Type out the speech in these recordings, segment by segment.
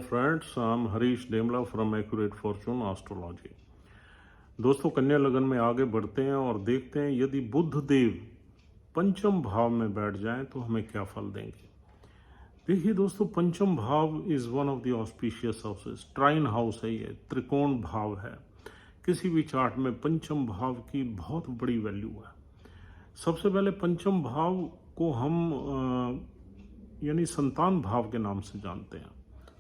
Friends, I am Harish Demla from Accurate Fortune Astrology. दोस्तों, कन्या लगन में आगे बढ़ते हैं और देखते हैं यदि बुध देव पंचम भाव में बैठ जाएं तो हमें क्या फल देंगे। देखिए दोस्तों, पंचम भाव is one of the auspicious houses. Trine house है, ये त्रिकोण भाव है। किसी भी चार्ट में पंचम भाव की बहुत बड़ी वैल्यू है। सबसे पहले पंचम भाव को हम यानी संतान भाव के नाम से जानते हैं।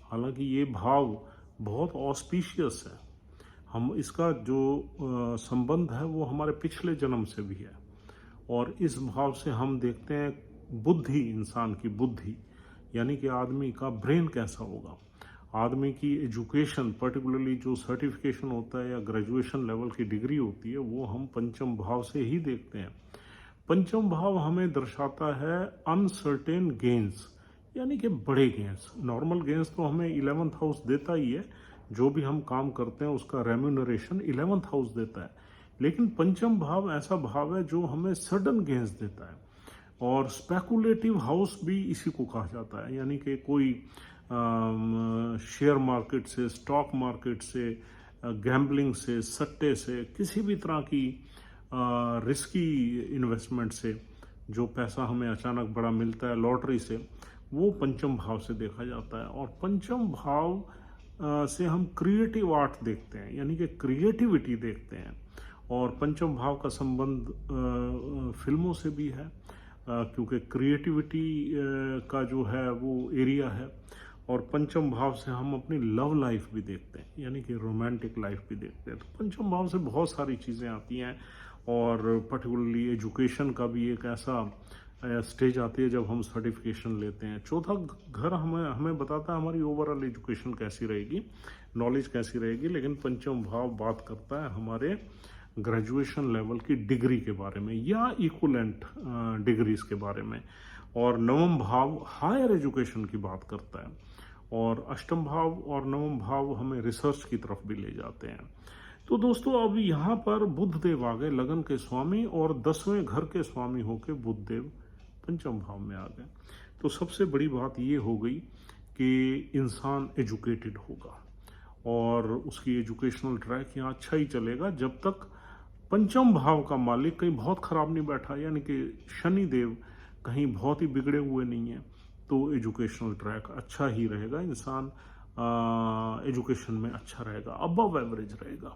हालांकि ये भाव बहुत ऑस्पिशियस है। हम इसका जो संबंध है वो हमारे पिछले जन्म से भी है। और इस भाव से हम देखते हैं बुद्धि, इंसान की बुद्धि, यानी कि आदमी का ब्रेन कैसा होगा, आदमी की एजुकेशन, पर्टिकुलरली जो सर्टिफिकेशन होता है या ग्रेजुएशन लेवल की डिग्री होती है, वो हम पंचम भाव से ही देखते हैं। पंचम भाव हमें दर्शाता है अनसर्टेन गेन्स, यानी कि बड़े गेंस। नॉर्मल गेंस तो हमें 11th हाउस देता ही है, जो भी हम काम करते हैं उसका रेम्यूनरेशन 11th हाउस देता है। लेकिन पंचम भाव ऐसा भाव है जो हमें सडन गेंस देता है। और स्पेकुलेटिव हाउस भी इसी को कहा जाता है, यानी कि कोई शेयर मार्केट से, स्टॉक मार्केट से, गैम्बलिंग से, सट्टे से, किसी भी तरह की रिस्की इन्वेस्टमेंट से जो पैसा हमें अचानक बड़ा मिलता है, लॉटरी से, वो पंचम भाव से देखा जाता है। और पंचम भाव से हम क्रिएटिव आर्ट देखते हैं, यानी कि क्रिएटिविटी देखते हैं। और पंचम भाव का संबंध फिल्मों से भी है, क्योंकि क्रिएटिविटी का जो है वो एरिया है। और पंचम भाव से हम अपनी लव लाइफ भी देखते हैं, यानी कि रोमांटिक लाइफ भी देखते हैं। तो पंचम भाव से बहुत सारी चीज़ें आती हैं। और पर्टिकुलरली एजुकेशन का भी एक ऐसा स्टेज आती है जब हम सर्टिफिकेशन लेते हैं। चौथा घर हमें बताता है हमारी ओवरऑल एजुकेशन कैसी रहेगी, नॉलेज कैसी रहेगी। लेकिन पंचम भाव बात करता है हमारे ग्रेजुएशन लेवल की डिग्री के बारे में या इक्वलेंट डिग्रीज के बारे में। और नवम भाव हायर एजुकेशन की बात करता है। और अष्टम भाव और नवम भाव हमें रिसर्च की तरफ भी ले जाते हैं। तो दोस्तों, अब यहाँ पर बुध देव आ गए, लगन के स्वामी, और 10वें घर के स्वामी होके बुध देव पंचम भाव में आ गए। तो सबसे बड़ी बात ये हो गई कि इंसान एजुकेटेड होगा और उसकी एजुकेशनल ट्रैक यहाँ अच्छा ही चलेगा जब तक पंचम भाव का मालिक कहीं बहुत खराब नहीं बैठा, यानी कि शनि देव कहीं बहुत ही बिगड़े हुए नहीं है। तो एजुकेशनल ट्रैक अच्छा ही रहेगा, इंसान एजुकेशन में अच्छा रहेगा, अबव एवरेज रहेगा।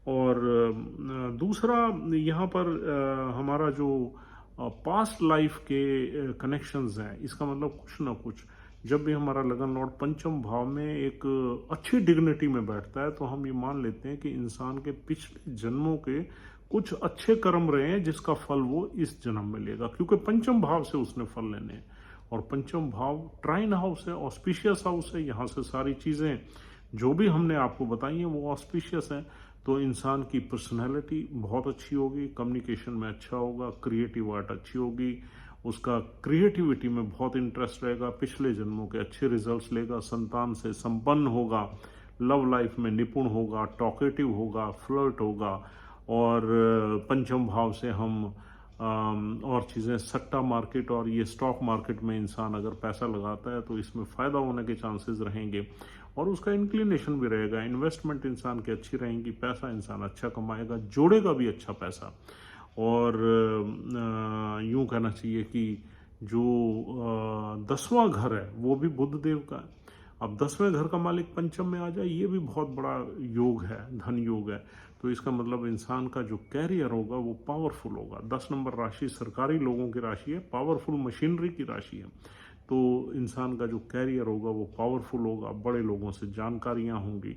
और दूसरा, यहाँ पर हमारा जो पास्ट लाइफ के कनेक्शंस हैं, इसका मतलब कुछ ना कुछ, जब भी हमारा लगन लॉर्ड पंचम भाव में एक अच्छी डिग्निटी में बैठता है तो हम ये मान लेते हैं कि इंसान के पिछले जन्मों के कुछ अच्छे कर्म रहे हैं जिसका फल वो इस जन्म में लेगा, क्योंकि पंचम भाव से उसने फल लेने हैं। और पंचम भाव ट्राइन हाउस है, ऑस्पिशियस हाउस है। यहाँ से सारी चीज़ें जो भी हमने आपको बताई हैं वो ऑस्पिशियस हैं। तो इंसान की पर्सनैलिटी बहुत अच्छी होगी, कम्युनिकेशन में अच्छा होगा, क्रिएटिव आर्ट अच्छी होगी, उसका क्रिएटिविटी में बहुत इंटरेस्ट रहेगा, पिछले जन्मों के अच्छे रिजल्ट्स लेगा, संतान से संपन्न होगा, लव लाइफ में निपुण होगा, टॉकेटिव होगा, फ्लर्ट होगा। और पंचम भाव से हम और चीज़ें, सट्टा मार्केट और ये स्टॉक मार्केट में इंसान अगर पैसा लगाता है तो इसमें फ़ायदा होने के चांसेस रहेंगे और उसका इंक्लिनेशन भी रहेगा। इन्वेस्टमेंट इंसान की अच्छी रहेंगी, पैसा इंसान अच्छा कमाएगा, जोड़ेगा भी अच्छा पैसा। और यूं कहना चाहिए कि जो 10वां घर है वो भी बुध देव का है। अब 10वें घर का मालिक पंचम में आ जाए, ये भी बहुत बड़ा योग है, धन योग है। तो इसका मतलब इंसान का जो कैरियर होगा वो पावरफुल होगा। 10 नंबर राशि सरकारी लोगों की राशि है, पावरफुल मशीनरी की राशि है। तो इंसान का जो कैरियर होगा वो पावरफुल होगा, बड़े लोगों से जानकारियां होंगी,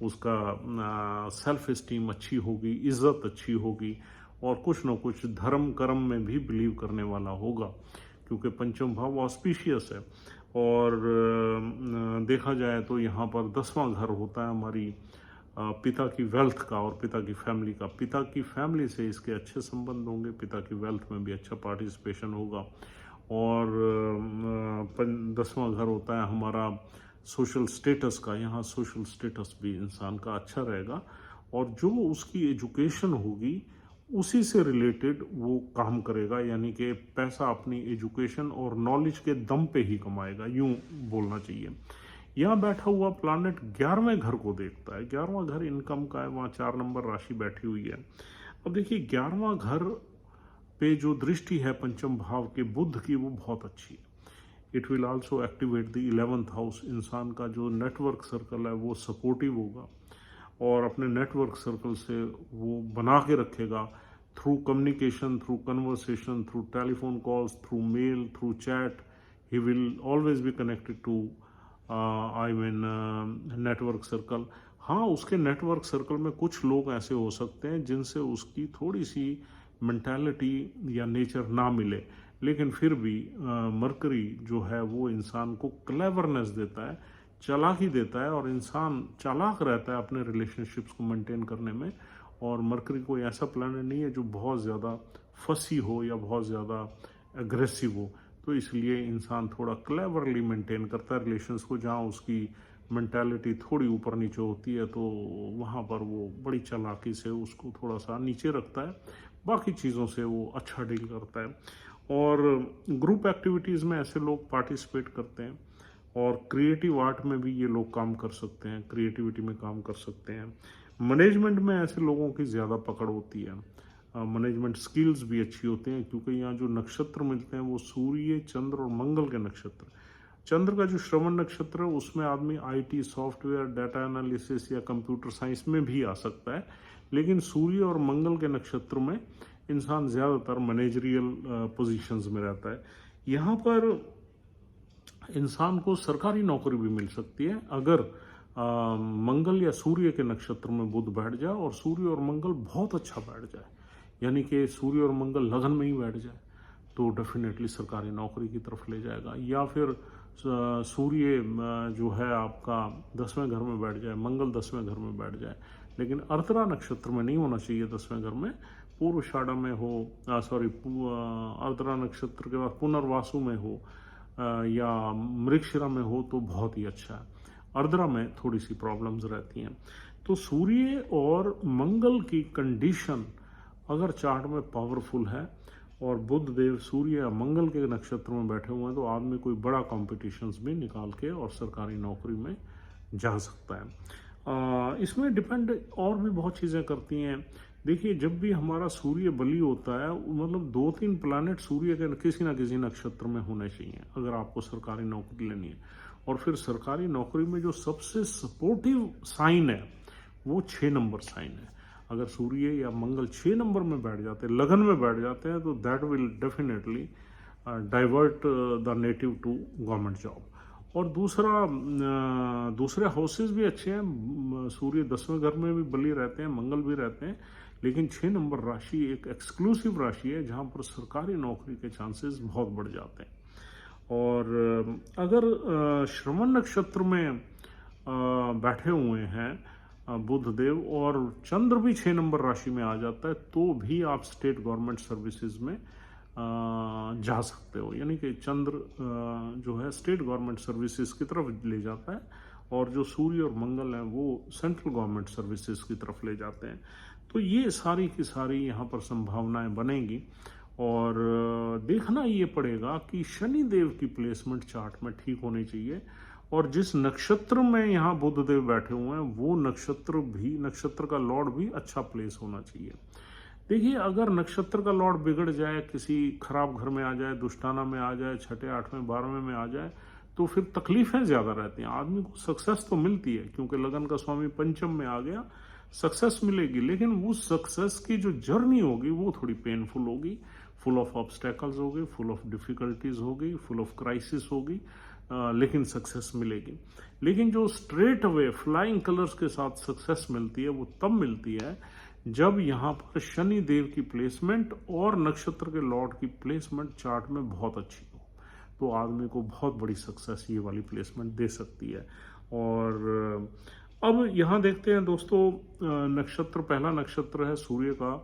उसका सेल्फ इस्टीम अच्छी होगी, इज्जत अच्छी होगी, और कुछ न कुछ धर्म कर्म में भी बिलीव करने वाला होगा, क्योंकि पंचम भाव ऑस्पिशियस है। और देखा जाए तो यहाँ पर 10वां घर होता है हमारी पिता की वेल्थ का और पिता की फैमिली का। पिता की फैमिली से इसके अच्छे संबंध होंगे, पिता की वेल्थ में भी अच्छा पार्टिसिपेशन होगा। और 10वां घर होता है हमारा सोशल स्टेटस का, यहाँ सोशल स्टेटस भी इंसान का अच्छा रहेगा। और जो उसकी एजुकेशन होगी उसी से रिलेटेड वो काम करेगा, यानी कि पैसा अपनी एजुकेशन और नॉलेज के दम पे ही कमाएगा, यूं बोलना चाहिए। यहाँ बैठा हुआ प्लानेट 11वें घर को देखता है। 11वां घर इनकम का है, वहाँ 4 नंबर राशि बैठी हुई है। अब देखिए 11वां घर पे जो दृष्टि है पंचम भाव के बुध की, वो बहुत अच्छी है। It will also activate the 11th house. इंसान का जो नेटवर्क सर्कल है वो सपोर्टिव होगा और अपने नेटवर्क सर्कल से वो बना के रखेगा through communication, through conversation, through telephone calls, through mail, through chat. He will always be connected to network circle. हाँ, उसके नेटवर्क सर्कल में कुछ लोग ऐसे हो सकते हैं जिनसे उसकी थोड़ी सी मेंटालिटी या नेचर ना मिले, लेकिन फिर भी मरकरी जो है वो इंसान को क्लेवरनेस देता है, चालाकी देता है, और इंसान चालाक रहता है अपने रिलेशनशिप्स को मेंटेन करने में। और मरकरी कोई ऐसा प्लैनेट नहीं है जो बहुत ज़्यादा फसी हो या बहुत ज़्यादा एग्रेसिव हो, तो इसलिए इंसान थोड़ा क्लेवरली मेंटेन करता है रिलेशंस को। जहाँ उसकी मेंटालिटी थोड़ी ऊपर नीचे होती है तो वहाँ पर वो बड़ी चालाकी से उसको थोड़ा सा नीचे रखता है, बाकी चीज़ों से वो अच्छा डील करता है। और ग्रुप एक्टिविटीज़ में ऐसे लोग पार्टिसिपेट करते हैं, और क्रिएटिव आर्ट में भी ये लोग काम कर सकते हैं, क्रिएटिविटी में काम कर सकते हैं। मैनेजमेंट में ऐसे लोगों की ज़्यादा पकड़ होती है। मैनेजमेंट स्किल्स भी अच्छी होती हैं, क्योंकि यहाँ जो नक्षत्र मिलते हैं वो सूर्य, चंद्र और मंगल के नक्षत्र। चंद्र का जो श्रवण नक्षत्र है उसमें आदमी आईटी, सॉफ्टवेयर, डाटा एनालिसिस या कंप्यूटर साइंस में भी आ सकता है, लेकिन सूर्य और मंगल के नक्षत्र में इंसान ज़्यादातर मैनेजरियल पोजीशंस में रहता है। यहाँ पर इंसान को सरकारी नौकरी भी मिल सकती है अगर मंगल या सूर्य के नक्षत्र में बुध बैठ जाए और सूर्य और मंगल बहुत अच्छा बैठ जाए, यानी कि सूर्य और मंगल लगन में ही बैठ जाए, तो डेफिनेटली सरकारी नौकरी की तरफ ले जाएगा। या फिर सूर्य जो है आपका 10वें घर में बैठ जाए, मंगल 10वें घर में बैठ जाए, लेकिन अर्द्रा नक्षत्र में नहीं होना चाहिए 10वें घर में। पूर्वाषाढ़ा में हो, अर्द्रा नक्षत्र के बाद पुनर्वासु में हो या मृगशिरा में हो तो बहुत ही अच्छा है। अर्द्रा में थोड़ी सी प्रॉब्लम्स रहती हैं। तो सूर्य और मंगल की कंडीशन अगर चार्ट में पावरफुल है और बुध देव सूर्य या मंगल के नक्षत्र में बैठे हुए हैं, तो आदमी कोई बड़ा कॉम्पिटिशन्स भी निकाल के और सरकारी नौकरी में जा सकता है। इसमें डिपेंड और भी बहुत चीज़ें करती हैं। देखिए, जब भी हमारा सूर्य बली होता है, मतलब 2-3 प्लैनेट सूर्य के किसी ना किसी नक्षत्र में होने चाहिए अगर आपको सरकारी नौकरी लेनी है। और फिर सरकारी नौकरी में जो सबसे सपोर्टिव साइन है वो 6 नंबर साइन है। अगर सूर्य या मंगल 6 नंबर में बैठ जाते हैं, लगन में बैठ जाते हैं, तो that will definitely divert the native to government job. और दूसरे हाउसेस भी अच्छे हैं। सूर्य 10वें घर में भी बली रहते हैं, मंगल भी रहते हैं, लेकिन 6 नंबर राशि एक एक्सक्लूसिव राशि है जहाँ पर सरकारी नौकरी के चांसेस बहुत बढ़ जाते हैं। और अगर श्रवण नक्षत्र में बैठे हुए हैं बुध देव और चंद्र भी 6 नंबर राशि में आ जाता है, तो भी आप स्टेट गवर्नमेंट सर्विसेज में जा सकते हो। यानी कि चंद्र जो है स्टेट गवर्नमेंट सर्विसेज की तरफ ले जाता है, और जो सूर्य और मंगल हैं वो सेंट्रल गवर्नमेंट सर्विसेज की तरफ ले जाते हैं। तो ये सारी की सारी यहाँ पर संभावनाएं बनेंगी। और देखना ये पड़ेगा कि शनि देव की प्लेसमेंट चार्ट में ठीक होनी चाहिए, और जिस नक्षत्र में यहाँ बुध देव बैठे हुए हैं वो नक्षत्र का लॉर्ड भी अच्छा प्लेस होना चाहिए। देखिए, अगर नक्षत्र का लॉर्ड बिगड़ जाए, किसी खराब घर में आ जाए, दुष्टाना में आ जाए, 6, 8वें, 12वें में आ जाए, तो फिर तकलीफें ज़्यादा रहती हैं। आदमी को सक्सेस तो मिलती है क्योंकि लगन का स्वामी पंचम में आ गया, सक्सेस मिलेगी, लेकिन वो सक्सेस की जो जर्नी होगी वो थोड़ी पेनफुल होगी, फुल ऑफ ऑब्स्टेकल्स होगी, फुल ऑफ डिफिकल्टीज होगी, फुल ऑफ क्राइसिस होगी, लेकिन सक्सेस मिलेगी। लेकिन जो स्ट्रेट अवे फ्लाइंग कलर्स के साथ सक्सेस मिलती है वो तब मिलती है जब यहाँ पर शनि देव की प्लेसमेंट और नक्षत्र के लॉर्ड की प्लेसमेंट चार्ट में बहुत अच्छी हो, तो आदमी को बहुत बड़ी सक्सेस ये वाली प्लेसमेंट दे सकती है। और अब यहाँ देखते हैं दोस्तों, नक्षत्र, पहला नक्षत्र है सूर्य का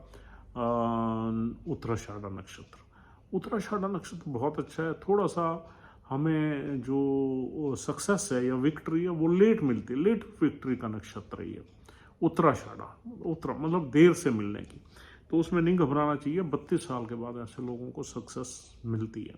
उत्तराषाढ़ा नक्षत्र। उत्तराषाढ़ा नक्षत्र बहुत अच्छा है। थोड़ा सा हमें जो सक्सेस है या विक्ट्री है वो लेट मिलती है, लेट विक्ट्री का नक्षत्र है ये उत्तराषाढ़ा। मतलब देर से मिलने की, तो उसमें नहीं घबराना चाहिए। 32 साल के बाद ऐसे लोगों को सक्सेस मिलती है।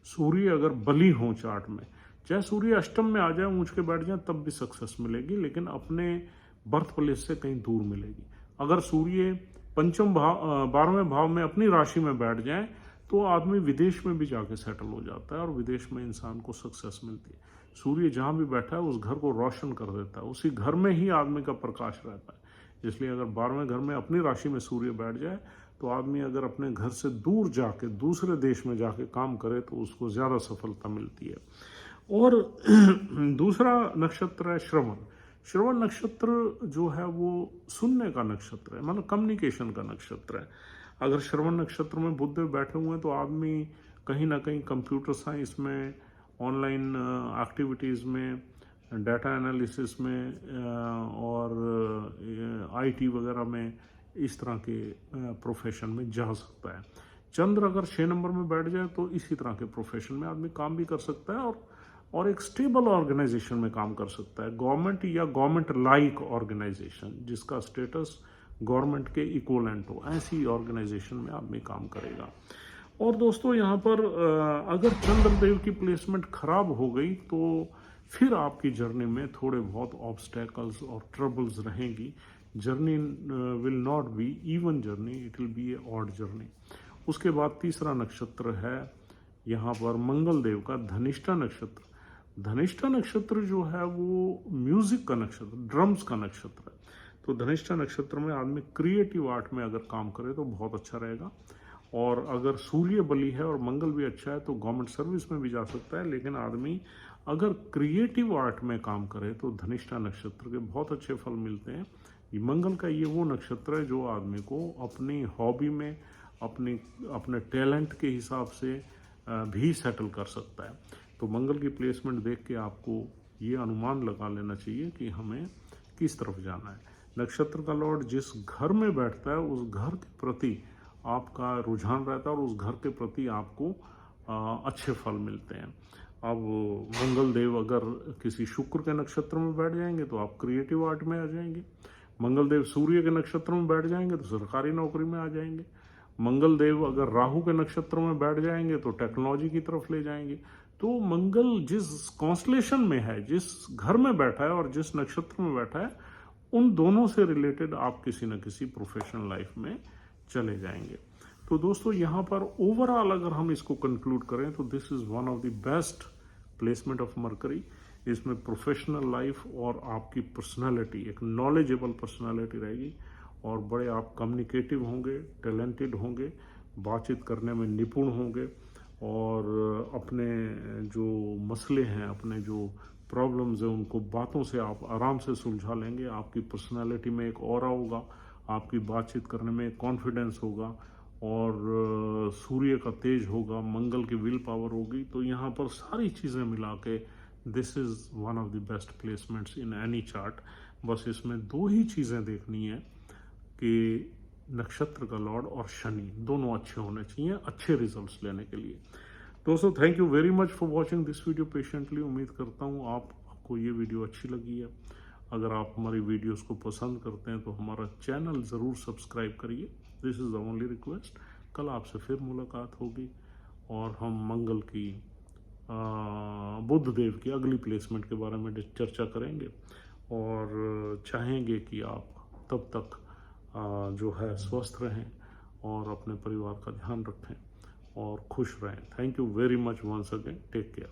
सूर्य अगर बली हो चार्ट में चाहे सूर्य अष्टम में आ जाए, ऊंच के बैठ जाए, तब भी सक्सेस मिलेगी, लेकिन अपने बर्थ प्लेस से कहीं दूर मिलेगी। अगर सूर्य पंचम भाव 12वें भाव में अपनी राशि में बैठ जाए तो आदमी विदेश में भी जाके सेटल हो जाता है और विदेश में इंसान को सक्सेस मिलती है। सूर्य जहाँ भी बैठा है उस घर को रोशन कर देता है, उसी घर में ही आदमी का प्रकाश रहता है। इसलिए अगर 12वें घर में अपनी राशि में सूर्य बैठ जाए तो आदमी अगर अपने घर से दूर जाके दूसरे देश में जाके काम करे तो उसको ज़्यादा सफलता मिलती है। और दूसरा नक्षत्र है श्रवण। श्रवण नक्षत्र जो है वो सुनने का नक्षत्र है, मतलब कम्युनिकेशन का नक्षत्र है। अगर श्रवण नक्षत्र में बुधदेव बैठे हुए हैं तो आदमी कहीं ना कहीं कंप्यूटर साइंस में, ऑनलाइन एक्टिविटीज़ में, डाटा एनालिसिस में और आईटी वगैरह में इस तरह के प्रोफेशन में जा सकता है। चंद्र अगर 6 नंबर में बैठ जाए तो इसी तरह के प्रोफेशन में आदमी काम भी कर सकता है और एक स्टेबल ऑर्गेनाइजेशन में काम कर सकता है, गवर्नमेंट या गवर्नमेंट लाइक ऑर्गेनाइजेशन जिसका स्टेटस गवर्नमेंट के इक्वलेंट हो, ऐसी ऑर्गेनाइजेशन में आदमी काम करेगा। और दोस्तों यहाँ पर अगर चंद्रदेव की प्लेसमेंट खराब हो गई तो फिर आपकी जर्नी में थोड़े बहुत ऑब्स्टेकल्स और ट्रबल्स रहेंगी। Journey will not be even journey, it will be A odd journey. उसके बाद तीसरा नक्षत्र है यहाँ पर मंगल देव का धनिष्ठा नक्षत्र। धनिष्ठा नक्षत्र जो है वो म्यूजिक का नक्षत्र, ड्रम्स का नक्षत्र है। तो धनिष्ठा नक्षत्र में आदमी क्रिएटिव आर्ट में अगर काम करे तो बहुत अच्छा रहेगा। और अगर सूर्य बली है और मंगल भी अच्छा है तो गवर्नमेंट सर्विस में भी जा सकता है, लेकिन आदमी अगर क्रिएटिव आर्ट में काम करे तो धनिष्ठा नक्षत्र के बहुत अच्छे फल मिलते हैं। ये मंगल का ये वो नक्षत्र है जो आदमी को अपनी हॉबी में, अपने टैलेंट के हिसाब से भी सेटल कर सकता है। तो मंगल की प्लेसमेंट देख के आपको ये अनुमान लगा लेना चाहिए कि हमें किस तरफ जाना है। नक्षत्र का लॉर्ड जिस घर में बैठता है उस घर के प्रति आपका रुझान रहता है और उस घर के प्रति आपको अच्छे फल मिलते हैं। अब मंगल देव अगर किसी शुक्र के नक्षत्र में बैठ जाएंगे तो आप क्रिएटिव आर्ट में आ जाएंगे। मंगल देव सूर्य के नक्षत्र में बैठ जाएंगे तो सरकारी नौकरी में आ जाएंगे। मंगल देव अगर राहु के नक्षत्र में बैठ जाएंगे तो टेक्नोलॉजी की तरफ ले जाएंगे। तो मंगल जिस कॉन्स्टलेशन में है, जिस घर में बैठा है और जिस नक्षत्र में बैठा है, उन दोनों से रिलेटेड आप किसी न किसी प्रोफेशनल लाइफ में चले जाएंगे। तो दोस्तों यहाँ पर ओवरऑल अगर हम इसको कंक्लूड करें तो this is one of the best placement of mercury. इसमें प्रोफेशनल लाइफ और आपकी पर्सनालिटी, एक नॉलेजेबल पर्सनालिटी रहेगी और बड़े आप कम्युनिकेटिव होंगे, टैलेंटेड होंगे, बातचीत करने में निपुण होंगे और अपने जो मसले हैं, अपने जो प्रॉब्लम्स हैं, उनको बातों से आप आराम से सुलझा लेंगे। आपकी पर्सनालिटी में एक ऑरा होगा, आपकी बातचीत करने में कॉन्फिडेंस होगा और सूर्य का तेज होगा, मंगल की विल पावर होगी। तो यहाँ पर सारी चीज़ें मिला के this is one of the best placements in any chart. बस इसमें दो ही चीज़ें देखनी है कि नक्षत्र का लॉर्ड और शनि दोनों अच्छे होने चाहिए अच्छे रिजल्ट्स लेने के लिए। दोस्तों thank you very much for watching this video patiently. उम्मीद करता हूँ आपको ये वीडियो अच्छी लगी है। अगर आप हमारी वीडियोस को पसंद करते हैं तो हमारा चैनल ज़रूर सब्सक्राइब करिए। This is the only request. कल आपसे फिर मुलाकात होगी और हम मंगल की बुध देव की अगली प्लेसमेंट के बारे में चर्चा करेंगे और चाहेंगे कि आप तब तक जो है स्वस्थ रहें और अपने परिवार का ध्यान रखें और खुश रहें। Thank you very much once again. Take care.